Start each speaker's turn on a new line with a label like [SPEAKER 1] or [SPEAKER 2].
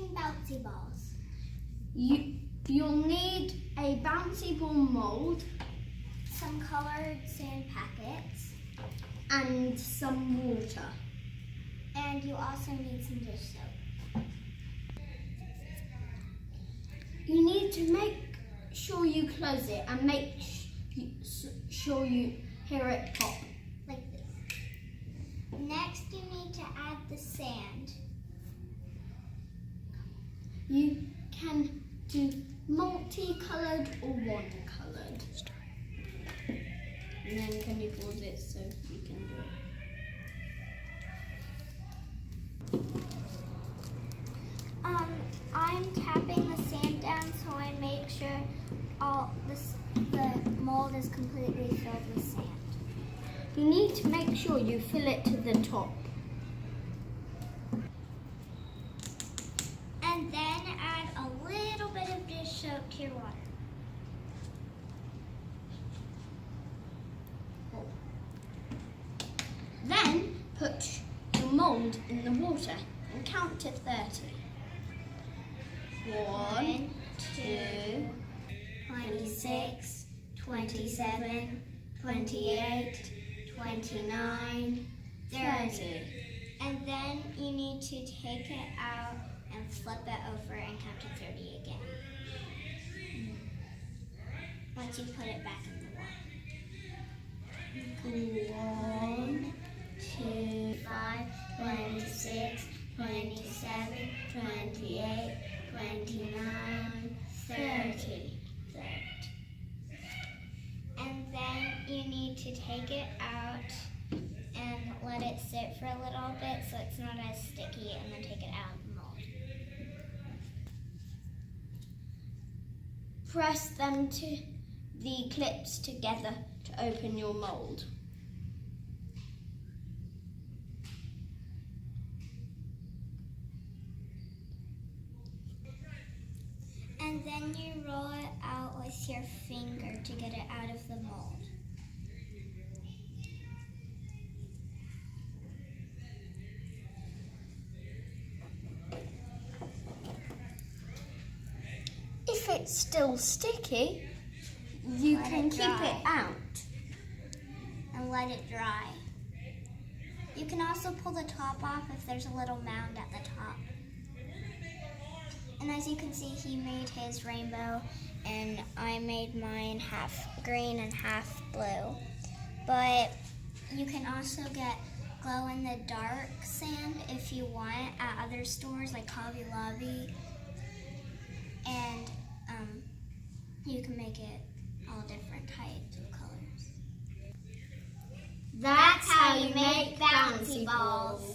[SPEAKER 1] making bouncy balls.
[SPEAKER 2] You'll need a bouncy ball mould,
[SPEAKER 1] some colored sand packets,
[SPEAKER 2] and some water.
[SPEAKER 1] And you also need some dish soap.
[SPEAKER 2] You need to make sure you close it and make sure you hear it pop.
[SPEAKER 1] Like this. Next, you need to add the sand.
[SPEAKER 2] You can do multicolored or one-colored. And then can you pause it so you can do it?
[SPEAKER 1] I'm tapping the sand down so I make sure the mold is completely filled with sand.
[SPEAKER 2] You need to make sure you fill it to the top.
[SPEAKER 1] And then add a little bit of dish soap to your water.
[SPEAKER 2] Then put your mould in the water and count to 30. 1, 2,
[SPEAKER 1] 26, 27, 28, 29, 30. And then you need to take it out and flip it over and count to 30 again. Once you put it back in the water. 1, 2, 5, 26, 27, 28, 29, 30. And then you need to take it out and let it sit for a little bit so it's not as sticky, and then take it out of the mold.
[SPEAKER 2] press them to the clips together to open your mould.
[SPEAKER 1] And then you roll it out with your finger to get it out of the mold.
[SPEAKER 2] If it's still sticky, you can keep it out.
[SPEAKER 1] And let it dry. You can also pull the top off if there's a little mound at the top. And as you can see, he made his rainbow, and I made mine half green and half blue. But you can also get glow-in-the-dark sand if you want at other stores like Hobby Lobby. And you can make it all different types of colors.
[SPEAKER 2] That's how you make bouncy balls.